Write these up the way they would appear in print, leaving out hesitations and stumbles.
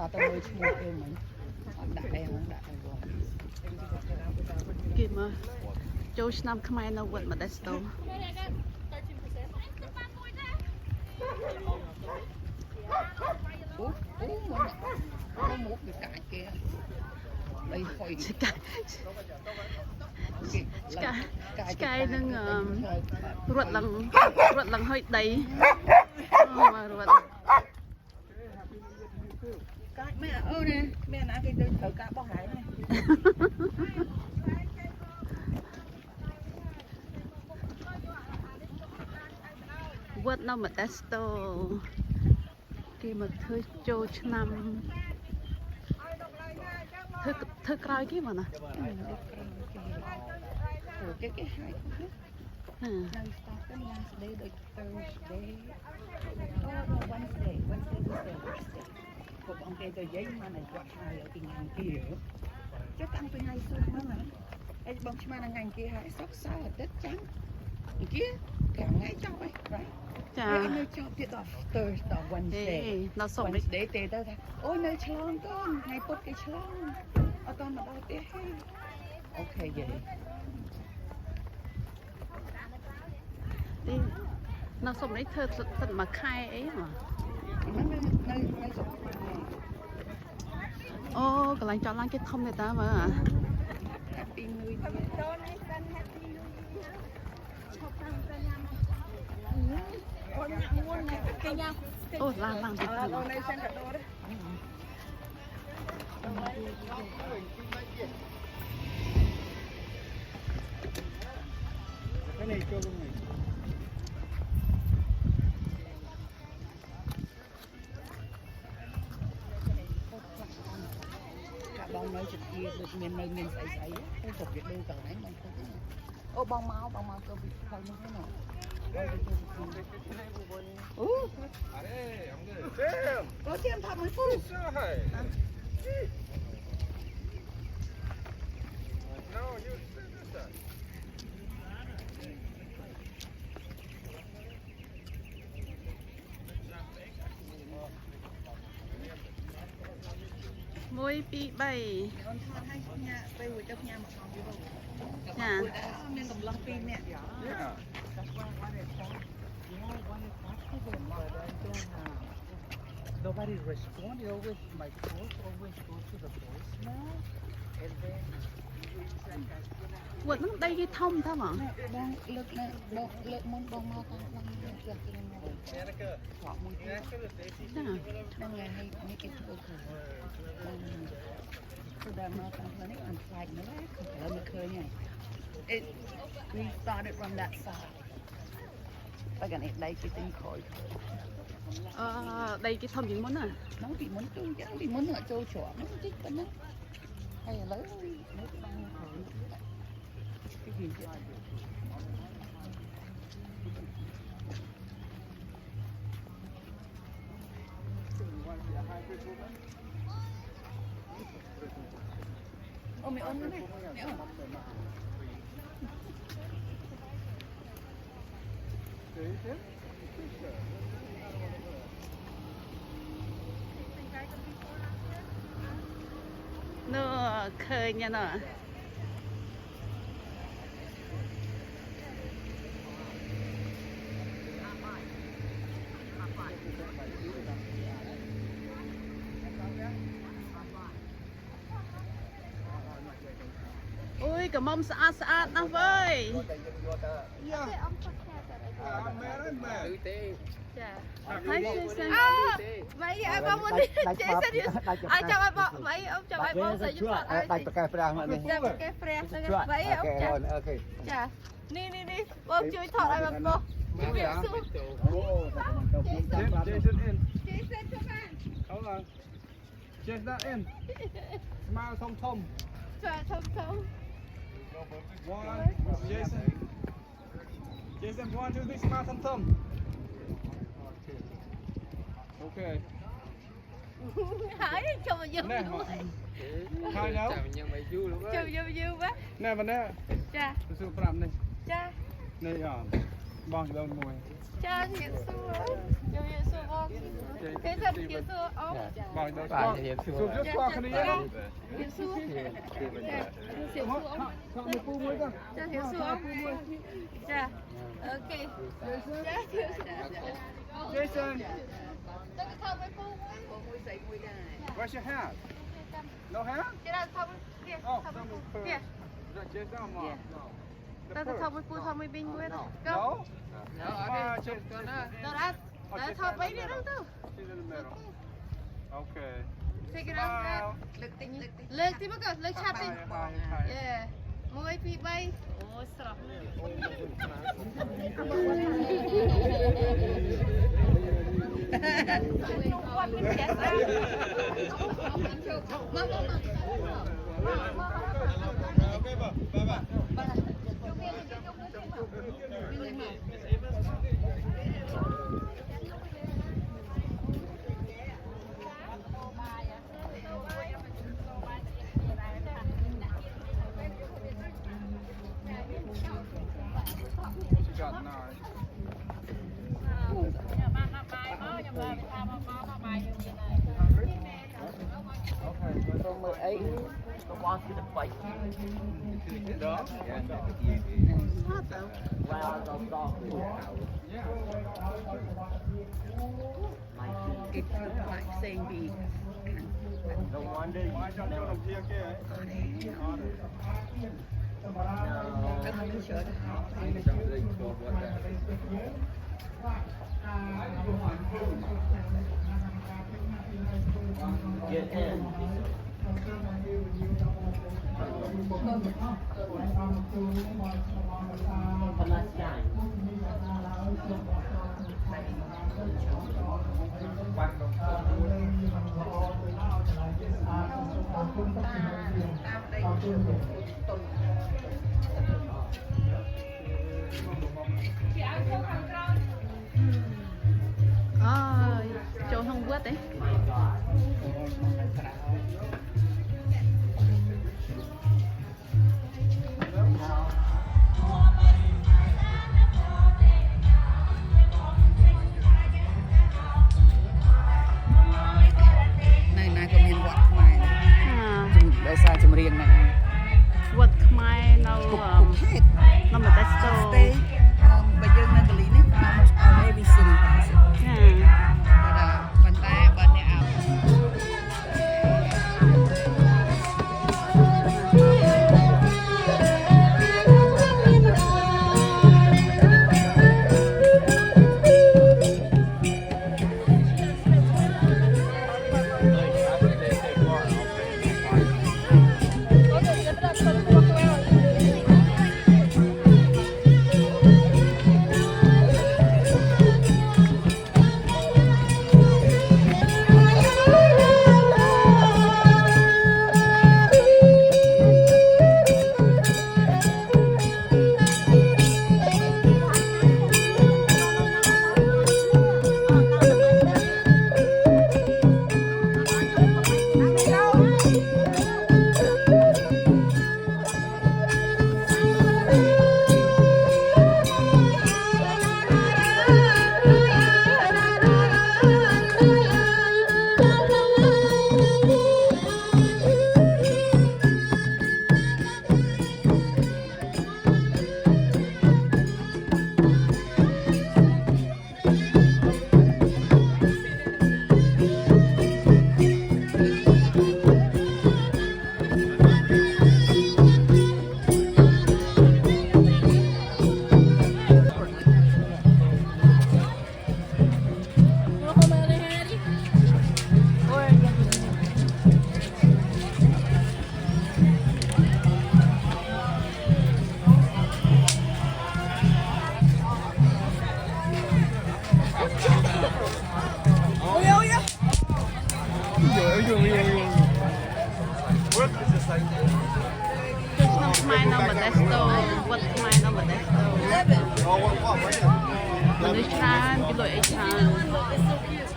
có tao mới mua kêu mình đã đây không đã đây rồi kì mà châu năm Khmer nó quên mà Modesto nó muốn cái cải kia đây khỏi cái nâng ruột lần hơi đầy mà ruột cái mẹ nè mẹ ăn cái thử cá bò hải này quất nó mà Modesto kì mà thưa châu năm thưa cày kì mà nè cái hải Now stop them Wednesday, like Thursday. Oh, no, Wednesday, Thursday. Cuộc ông kia tờ giấy mà này quạt hai ở tình ngành kia. Chắc tăng từ ngày xưa mà mà. Ấy bông mà là ngành kia hãy sóc sao ở đất trắng. Kia, cả ngày cho ấy, right? chà Nơi cho tiết off Thursday, Wednesday. nó sống Wednesday tê tao thay. Ôi nơi chlong con, ngày bút cái chlong. Ở con mà bao tê hay. Ok vậy. đi nó sống đấy thưa tận mà khai ấy mà ô cái lạnh cho lạnh cái thông này ta mà ô lang đi cái này cho luôn này bông nơi trực kia được miền nơi miền sấy sấy cái cục việc đôi tờ đấy mà không có ô bông máu cơ bị không như thế nào có thêm thằng mới phu môi bị bay nha nên cầm lăng pin nè nobody respond. You always my calls always go to the voicemail, and then quật nó đây cái thông thôi mà bông lực nè bông lực muốn bông mau tăng lăng được cái này họ muốn đang ngày hay mấy cái thôiคือแบบมาตามเพลงอันไฟนั่นแหละเราไม่เคยไง we started from that side ไปกันเอ็ดได้กี่ติ้งคอย đây cái thông gì muốn à nó bị muốn tu chẳng bị muốn ở châu chỏ nó thích cái nó hay là lấy nó đang hỏi cái gì vậy ô mày ôm nó này mẹ ôm nó khơi nha nó ôi cả mông sạch nó với thấy chưa vậy em mong muốn đi chơi xe đi ai cho em bỏ vậy ông cho em bỏ xe giúp bạn ơi đặt cái phra mà đi ra một cái phra vậy ông chả chả đi bom chui thọ lại mà bom Jason in hold on Jason that in smile thom one Jason 1 2 3 smile thom okay hỏi cho mà vui hai nhau cho vui quá nè vấn đề cha sự phạm này cha này bằng đồng mùi cha thiệt xua vui xua គេថាជាសួរអស់ Bạn Sụp rất qua cái này nhé. ជាសួរជាសួរអស់ Chọn một phu mới cơ. ចាជាសួរអស់ចាអូខេចា Jason, ទៅថតមួយពូ where's your hat? No hat? គេដល់ថតមួយគេថ Oh, តមួយពូ someone គេ Is that Jason or Mom? No. ទៅថតមួយពូថតមួយវិញមួយទៅ No? Jason's ដល់អត់ដល់ថតបីនេះទៅ She's in the middle. Okay. Take it out លើកទីមកក៏លើកឆាប់តិច Hi. យេ1 2 3អូស្រស់ណាស់គាត់មានផ្ទះស្អាតគេខ្លាចផ្សេងពី Why don't you want to be okay? អើយចូលក្នុងវត្តទេ នៅណាក៏មានវត្តខ្មែរដោយសារចម្រៀងហ្នឹង វត្តខ្មែរនៅ គុកហេតុ នៅមតេស្តូ stay បើយើងនៅកលីនេះ almost all every city has it ចា ប៉ុន្តែបើអ្នកអា ក្នុងខ្មែរនៅមតេស្តូវត្តខ្មែរនៅមតេស្តូមនុស្សច្រើនគេលុយអីច្រើន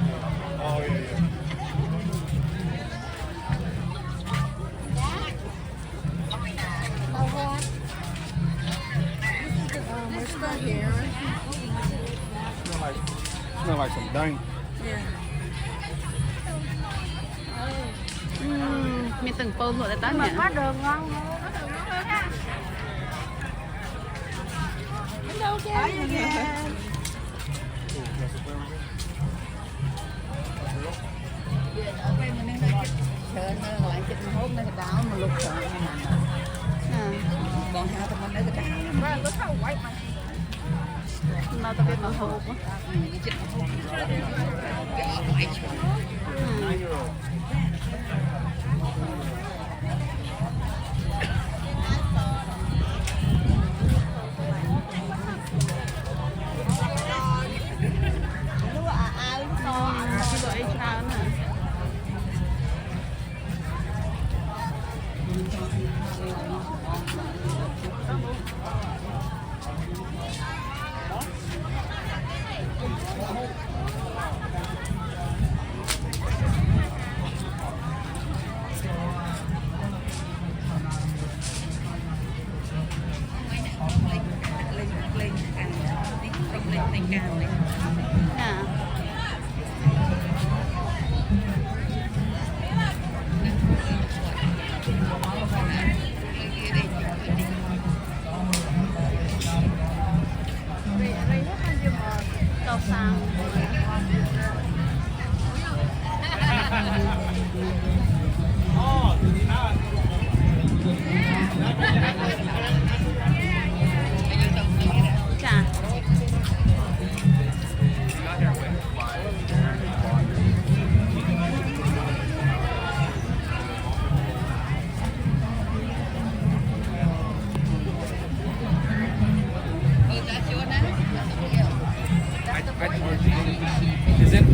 Smell like some dank. Yeah. មានទាំងពងលក់តែតើ mà នេះ có đường ngon hơn. Đâu chứ? ở đây mình nên đây chờ nó lại chích hốt nó đào mà lục sợ còn hao thì mình để cái Rồi có thầu quay mà. នៅតែវាមកហូប nó chích hốt cái ở ngoài chỗ អីច្រើនណា lên ăn đi không lên thành cao này ចា តោសាំចា Is it?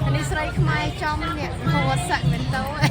Ini serai kemai com nè, hồ sạch bên tàu ấy.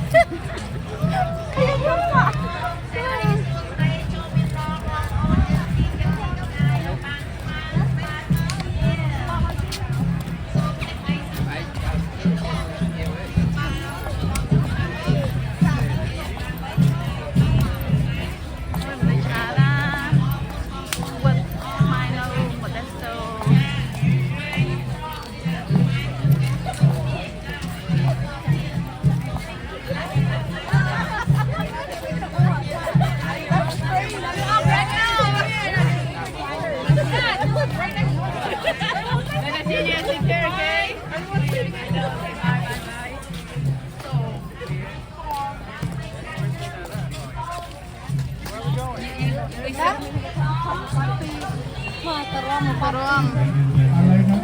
Parang ឥឡូវហ្នឹង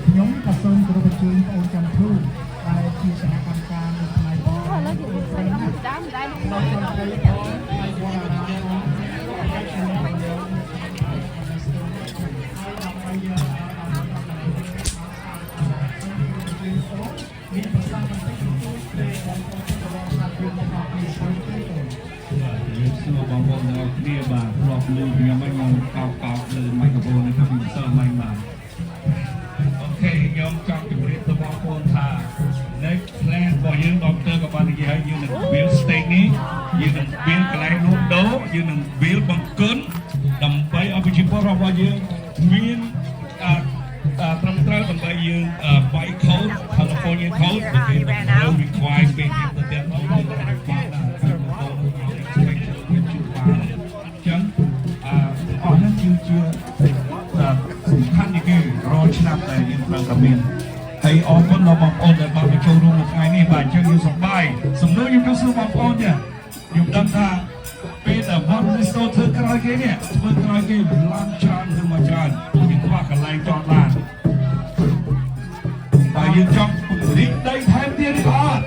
ខ្ញុំក៏សូមគោរពអញ្ជើញបងចាំធូបដែលជាសហកម្មការនៅផ្នែកនេះឥឡូវយើងស្រីអត់តាមដែរក្នុងផ្នែកនេះហើយវត្តអារាមហើយខ្ញុំយើងមានប្រសាទបន្តិចបន្តួចពេលបងប្អូនរបស់សាធារណរដ្ឋពីស្រុកទៅយើងសួរបងប្អូនទាំងអស់គ្នាបាទធ្លាប់លើខ្ញុំខ្ញុំកោតលើមីក្រូហ្វូននេះខ្ញុំសើមិញបាទអូខេខ្ញុំចង់ជម្រាបទៅបងប្អូនថា next plan របស់យើងដុកទ័រក៏បាននិយាយឲ្យយើងនឹង build steak នេះយើងនឹង build កន្លែងលក់ដូរយើងនឹង build បង្គន់ដើម្បីឲ្យប្រជាពលរដ្ឋរបស់យើងមានត្រឹមត្រូវដើម្បីយើង white code California code ដែលគេត្រូវ require ពេលយើងទៅទៀតដល់យើងបានដែរចឹងអស់ហ្នឹងគឺជាសំខាន់នេះគឺរាល់ឆ្នាំដែលយើងត្រូវតែមានហើយអរគុណដល់បងប្អូនដែលបានមកចូលរួមនៅថ្ងៃនេះបាទអញ្ចឹងយើងសប្បាយសំណួរខ្ញុំចង់សួរបងប្អូនទៀតខ្ញុំដឹងថាពេលដែលវត្តនេះស្ទើរធ្វើក្រោយគេនេះធ្វើក្រោយគេឡានច្រើនទៅមកច្រើនយើងខ្វះកន្លែងចតឡានតែយើងចង់ពង្រីកដីថែមទៀតទេបាទ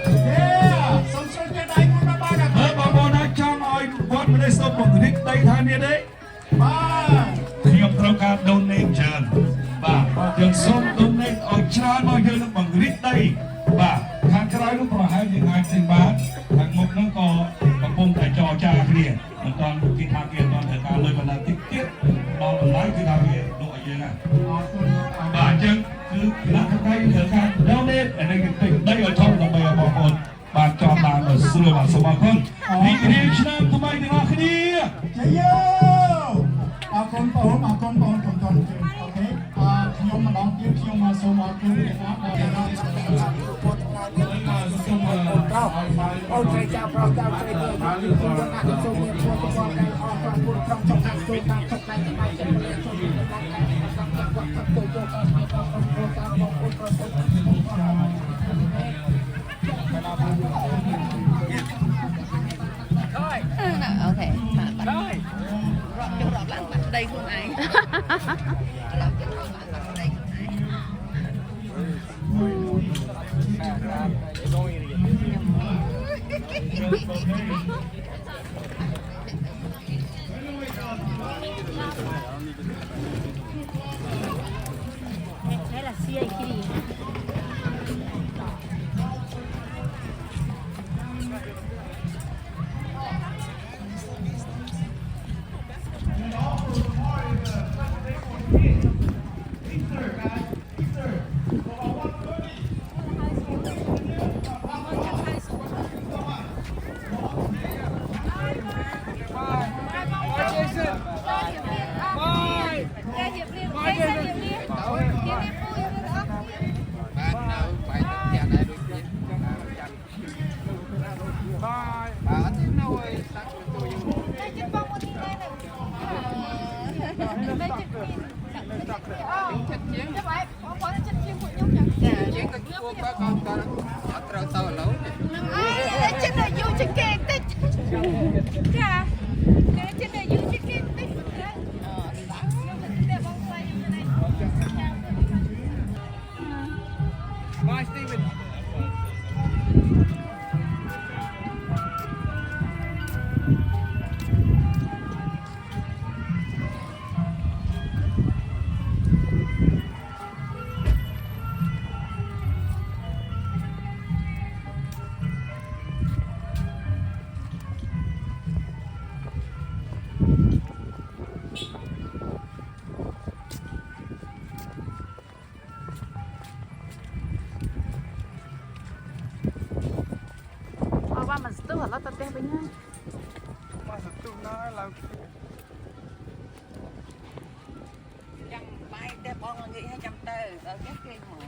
សូមជួយចេះដៃមួយបាទហើយបងប្អូនអាចចង់ឲ្យវត្តនេះស្ទើរពង្រីកដីថែមទៀតទេបាទខ្ញុំត្រូវការ donate ច្រើនបាទយើងសូម donate ឲ្យច្រើនមកយើងនឹងបង្រីកដីបាទខាងក្រៅនោះប្រហែលជាអាចទិញបានខាងមុខនោះក៏កំពុងតែចរចាគ្នាមិនទាន់គេថាគេអត់ត្រូវការលុយបណ្ណាតិចទៀតដល់តម្លៃគឺថាវាលក់ឲ្យយើង បាទអញ្ចឹងគឺគណៈកម្មការត្រូវការ donate អានេះគឺដីឲ្យធំដើម្បីឲ្យបងប្អូនបានចងបានស្រួលបាទសូមអរគុណរីករាយឆ្នាំថ្មីទាំងអស់គ្នា ចាយោអរគុណបងអរគុណបងកំតនជើងអូខេខ្ញុំម្ដងទៀតខ្ញុំមកសូមអរគុណអ្នកណាដែលអូនត្រូវចាប់ប្រោចាប់ត្រូវទៅខ្ញុំដាក់ទៅសូមមានពួកបងដែលអរគុណពួកក្រុមចំណាក់ចូលតាមទឹកដៃដៃចិត្តលេខចូលទៅដល់តែសំខាន់គាត់ទៅយកអស់មកបងប្អូនតាមបងប្អូនប្រសិទ្ធអូខេរត់ចូលរត់ឡើងបាត់ស្ដីខ្លួនឯងរត់ចូលរត់ឡើងបាត់ស្ដីខ្លួនឯង Thế là xia kia. Bye, Stephen. ว่ามันสตูแล้วตัดเต้ไปเนี่ย មកសន្ទុះណាស់ឡើង ចាំបាយតែបងនិយាយឲ្យចាំទៅដល់គេគេមក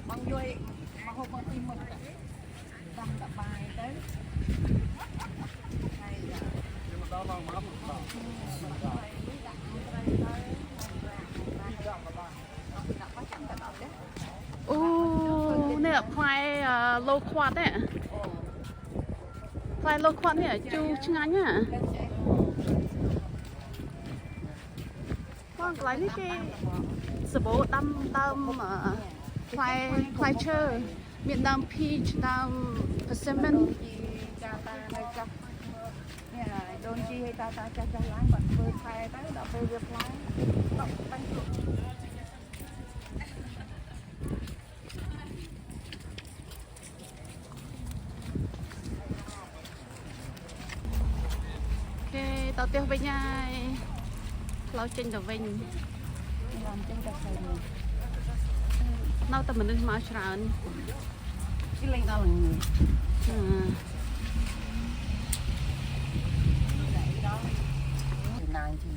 បងជួយមកហូបមកទីមុខតាមតបាយទៅហើយ ខ្ញុំដល់មកមកដល់ អូនេះផ្លែឡូខ្វាត់នេះផ្លែឡូខ្វាត់នេះជូរឆ្ងាញ់ណាបងកន្លែងនេះគេសបោដាំដើមផ្លែឈើមានដើម peach ដើម persimmon ចាតានៅចុះនេះដូនជីឲ្យតាចាស់ចាស់ឡើងបាត់ធ្វើខែទៅដល់ពេលវាផ្លែតក់បាញ់គេតទៅវិញហើយផ្លូវចេញទៅវិញ ឡើងចេញទៅផ្សេង នៅតែមនុស្សមកច្រើន គេលេងដល់ល្ងាច អឺ 9